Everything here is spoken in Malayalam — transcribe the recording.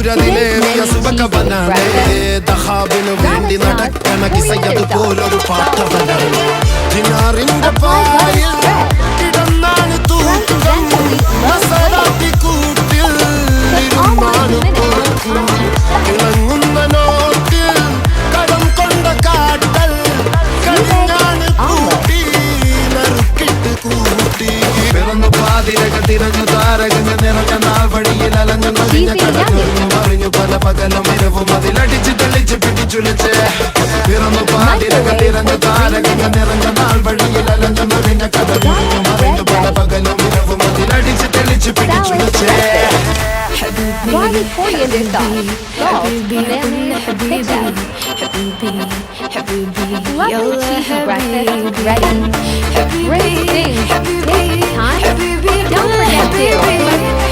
ിലേറിയ സുബകവനാണ് ദഹാബിനു വേണ്ടി നടക്കണ കിസയതുപോലൊരു പാട്ടവനാണ് ദിനാറിന്റെ പായിൽ കിടന്നാണ് തൂക്കം മസറാത്തി കൂട്ടിൽ ഇരുമാനു കൊടുക്കും ഇളങ്ങുന്ന നോട്ടിൽ കടം കൊണ്ട കാട്ടൽ കഴിഞ്ഞാണ് കൂട്ടി നറുക്കിട്ട് കൂട്ടി പിറന്നു പാതിരകൾ തിരഞ്ഞു താരകങ്ങൾ നിറഞ്ഞ നാൾ വഴിയിൽ അലഞ്ഞു മറിഞ്ഞു പല പകലും ഇരവും അതിലടിച്ച് തെളിച്ച് പിടിച്ചുലച്ച് പിറന്നു പാതിരകൾ തിരഞ്ഞു താരകങ്ങൾ നിറഞ്ഞ നാൾ വഴിയിൽ അലഞ്ഞു മറിഞ്ഞ കഥ മറിഞ്ഞു പല പകലും ഇരവും അതിലടിച്ച് തെളിച്ച് പിടിച്ചുലച്ച് Why are we pouring in this stuff? Stop. Love the cheesy breakfast ready. Great things take time. Don't forget to